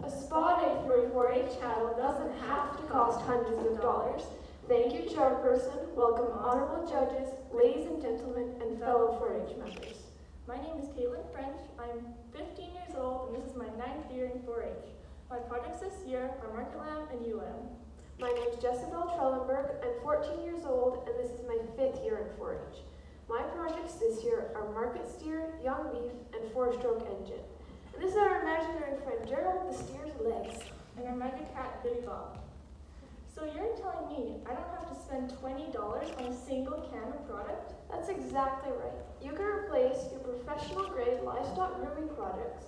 A spa day for a 4-H cattle doesn't have to cost hundreds of dollars. Thank you, Chairperson. Welcome, honorable judges, ladies and gentlemen, and fellow 4-H members. My name is Caitlin French. I'm 15 years old, and this is my 9th year in 4-H. My projects this year are Market Lamb and UM. My name is Jezebel Trelenberg. I'm 14 years old, and this is my 5th year in 4-H. My projects this year are market steer, young beef, and 4-stroke engine. And this is our imaginary friend Gerald, the steer's legs. And our magic cat, Billy Bob. So you're telling me I don't have to spend $20 on a single can of product? That's exactly right. You can replace your professional grade livestock grooming products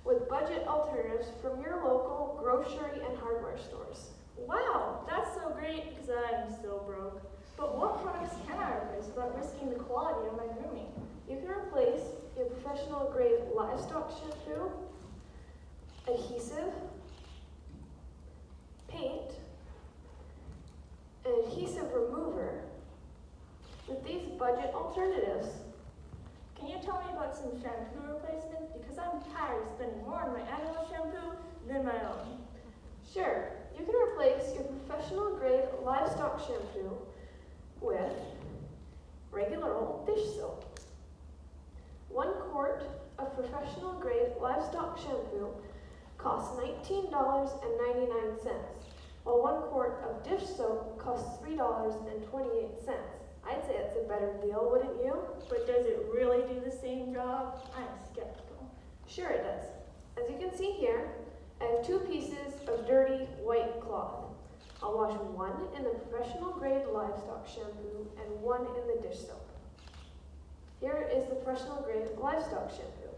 with budget alternatives from your local grocery and hardware stores. Wow, that's so great because I'm so broke. But what products can I replace without risking the quality of my grooming? You can replace your professional grade livestock shampoo, adhesive, paint, and adhesive remover with these budget alternatives. Can you tell me about some shampoo replacements? Because I'm tired of spending more on my animal shampoo than my own. Sure, you can replace your professional grade livestock shampoo with regular old dish soap. 1 quart of professional grade livestock shampoo costs $19.99, while 1 quart of dish soap costs $3.28. I'd say it's a better deal, wouldn't you? But does it really do the same job? I'm skeptical. Sure it does. As you can see here, I have 2 pieces of dirty white cloth. I'll wash 1 in the professional grade livestock shampoo and 1 in the dish soap. Here is the professional grade livestock shampoo.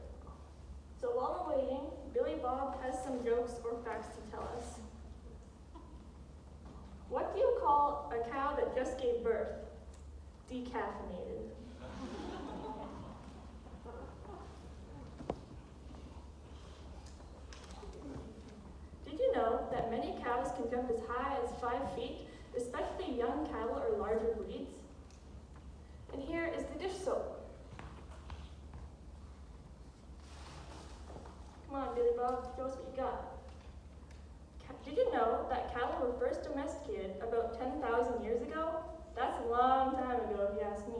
So while I'm waiting, Billy Bob has some jokes or facts to tell us. What do you call a cow that just gave birth? Decaffeinated. Did you know that many cows can jump as high as 5 feet, especially young cattle or larger breeds? And here is the dish soap. Come on, Billy Bob, show us what you got. Did you know that cattle were first domesticated about 10,000 years ago? That's a long time ago, if you ask me.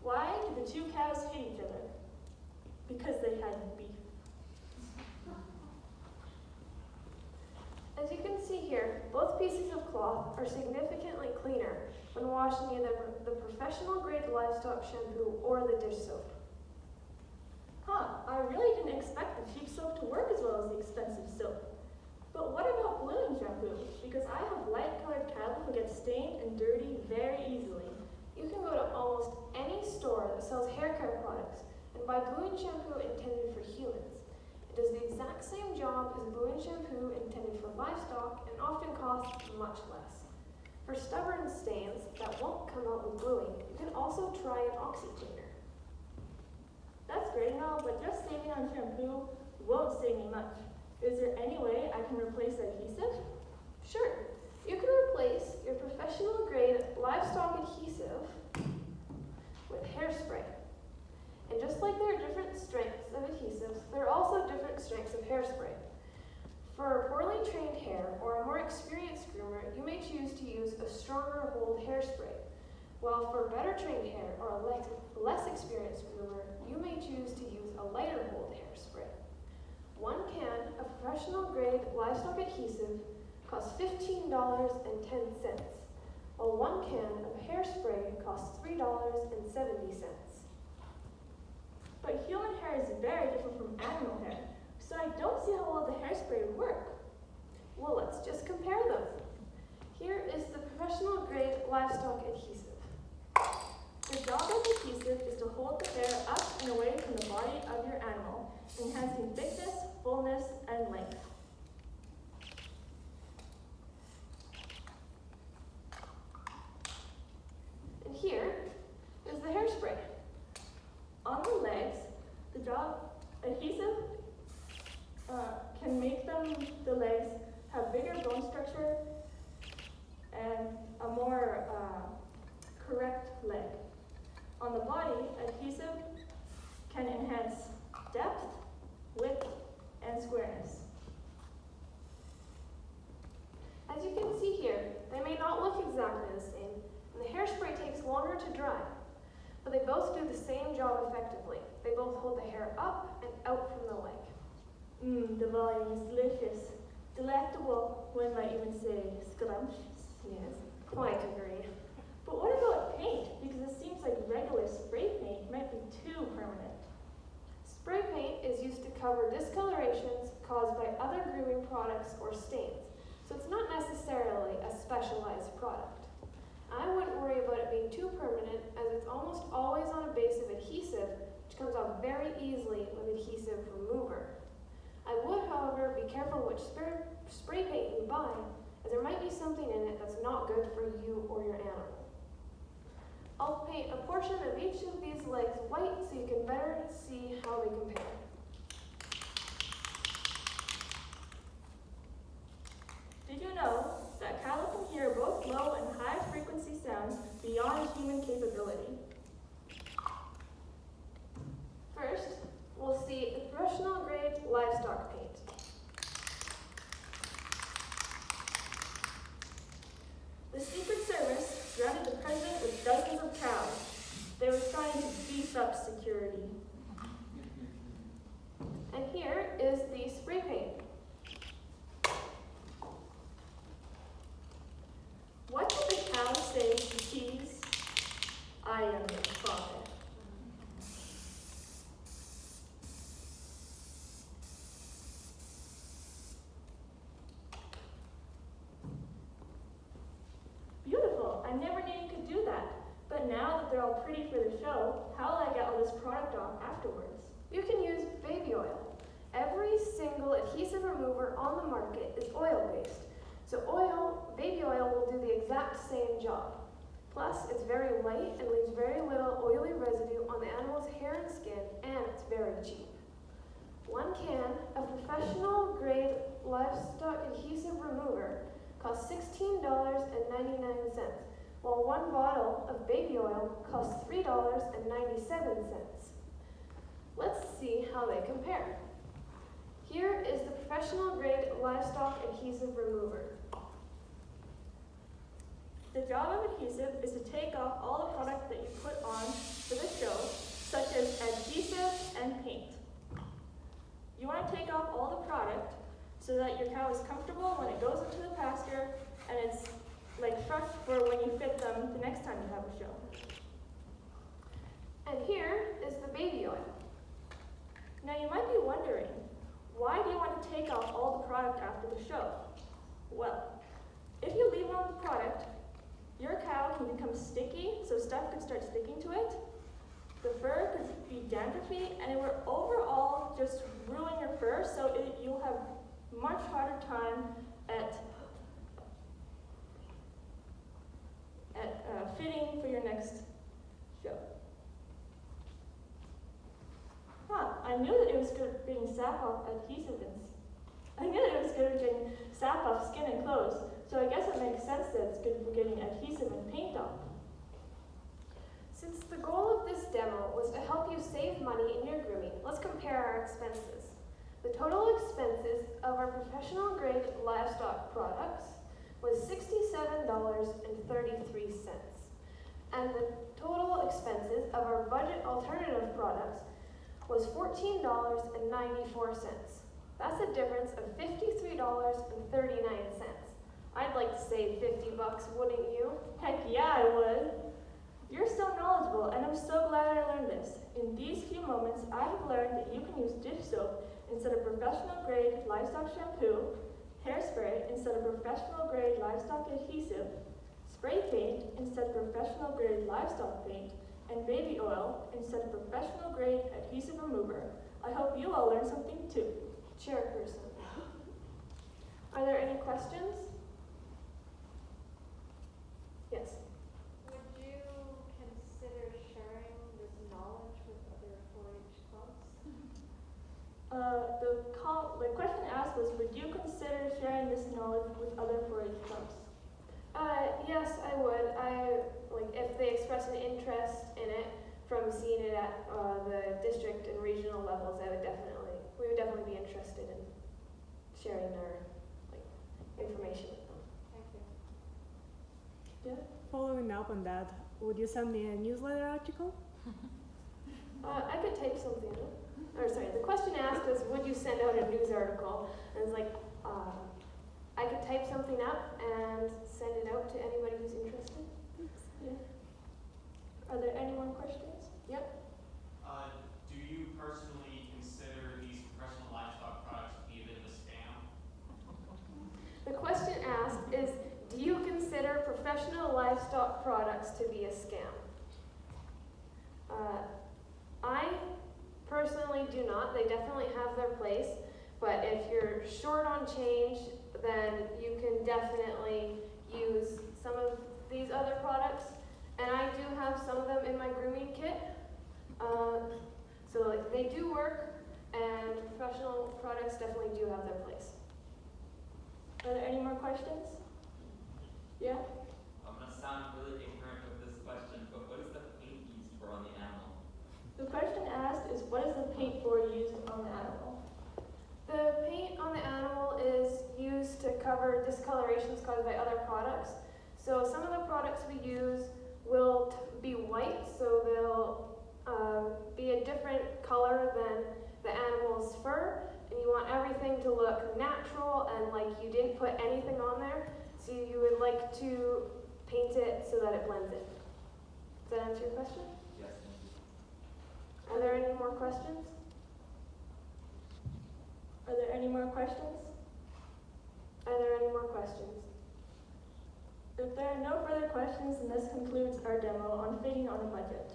Why did the 2 cows hate each other? Because they had beef. As you can see here, both pieces of cloth are significantly cleaner when washing either the professional grade livestock shampoo or the dish soap. I really didn't expect the cheap soap to work as well as the expensive soap. But what about bluing shampoo? Because I have light-colored cattle who get stained and dirty very easily. You can go to almost any store that sells hair care products and buy bluing shampoo intended for humans. It does the exact same job as bluing shampoo intended for livestock and often costs much less. For stubborn stains that won't come out with bluing, you can also try an OxyCleaner. That's great and all, but just saving on shampoo won't save me much. Is there any way I can replace adhesive? Sure. You can replace your professional grade livestock adhesive with hairspray. And just like there are different strengths of adhesives, there are also different strengths of hairspray. For a poorly trained hair or a more experienced groomer, you may choose to use a stronger hold hairspray. While for better trained hair or a less experienced groomer, you may choose to use a lighter hold hairspray. 1 can of professional grade livestock adhesive costs $15.10, while 1 can of hairspray costs $3.70. But human hair is very different from animal hair, so I don't see how well the hairspray would work. Well, let's just compare them. Here is the professional grade livestock adhesive. The job of adhesive is to hold the hair up and away from the body of your animal, enhancing thickness, fullness, and length. And here is the hairspray. On the legs, the job adhesive can make the legs have bigger bone structure and a more correct leg. On On the body, adhesive can enhance depth, width, and squareness. As you can see here, they may not look exactly the same, and the hairspray takes longer to dry, but they both do the same job effectively. They both hold the hair up and out from the leg. The volume is delicious. Delectable, one might even say scrumptious. Yes, quite agree. But what about paint? Because it seems like regular spray paint might be too permanent. Spray paint is used to cover discolorations caused by other grooming products or stains, so it's not necessarily a specialized product. I wouldn't worry about it being too permanent, as it's almost always on a base of adhesive, which comes off very easily with adhesive remover. I would, however, be careful which spray paint you buy, as there might be something in it that's not good for you or your animal. I'll paint a portion of each of these legs white so you can better see how they compare. Did you know that cattle can hear both low and high frequency sounds beyond human capability? First, we'll see the professional grade livestock paint. The Secret Service surrounded the president with dozens of cows. They were trying to beef up security. And here is the spray paint. What did the cow say to cheese? I am your father. Beautiful. I never knew you could do that. But now that they're all pretty for the show, how will I get all this product off afterwards? You can use baby oil. Every single adhesive remover on the market is oil-based. So baby oil will do the exact same job. Plus, it's very light and leaves very little oily residue on the animal's hair and skin, and it's very cheap. 1 can of professional grade livestock adhesive remover costs $16.99, while 1 bottle of baby oil costs $3.97. Let's see how they compare. Here is the professional grade livestock adhesive remover. The job of adhesive is to take off all the product that you put on for the show, such as adhesive and paint. You want to take off all the product so that your cow is comfortable when it goes into the pasture and it's like fresh for when you fit them the next time you have a show. And here is the baby oil. Now you might be wondering, why do you want to take off all the product after the show? Well, if you leave on the product, your cow can become sticky, so stuff could start sticking to it. The fur could be dandruffy, and it would overall just ruin your fur, so you'll have much harder time at fitting for your next show. I knew that it was good at getting sap off I knew that it was good at getting sap off skin and clothes, so I guess it makes sense that it's good for getting adhesive and paint off. Since the goal of this demo was to help you save money in your grooming, let's compare our expenses. The total expenses of our professional grade livestock products was $67.33. And the total expenses of our budget alternative products was $14.94. That's a difference of $53.39. I'd like to save $50, wouldn't you? Heck yeah, I would. You're so knowledgeable, and I'm so glad I learned this. In these few moments, I have learned that you can use dish soap instead of professional grade livestock shampoo, hairspray instead of professional grade livestock adhesive, spray paint instead of professional grade livestock paint, and baby oil instead of professional grade adhesive remover. I hope you all learned something too. Chairperson. Are there any questions? Yes. Would you consider sharing this knowledge with other 4-H clubs? The question asked was, would you consider sharing this knowledge with other 4-H clubs? Yes, I would. If they express an interest in it, from seeing it at the district and regional levels, we would definitely be interested in sharing our information with them. Thank you. Yeah. Following up on that, would you send me a newsletter article? I could type something out. Or sorry, the question asked is, would you send out a news article? And it's like, I could type something up and send it out to anybody who's interested. Yeah. Are there any more questions? Yep. Do you personally consider these professional livestock products to be a bit of a scam? The question asked is, do you consider professional livestock products to be a scam? I personally do not. They definitely have their place, but if you're short on change, then you can definitely use some of these other products. And I do have some of them in my grooming kit. So they do work, and professional products definitely do have their place. Are there any more questions? Yeah? I'm gonna sound really ignorant with this question, but what is the paint used for on the animal? The question asked is, what is the paint for used on the animal? The paint on the animal is used to cover discolorations caused by other products. So some of the products we use will be white, so they'll be a different color than the animal's fur, and you want everything to look natural and like you didn't put anything on there. So you would like to paint it so that it blends in. Does that answer your question? Yes, thank you. Are there any more questions? Are there any more questions? Are there any more questions? If there are no further questions, then this concludes our demo on feeding on a budget.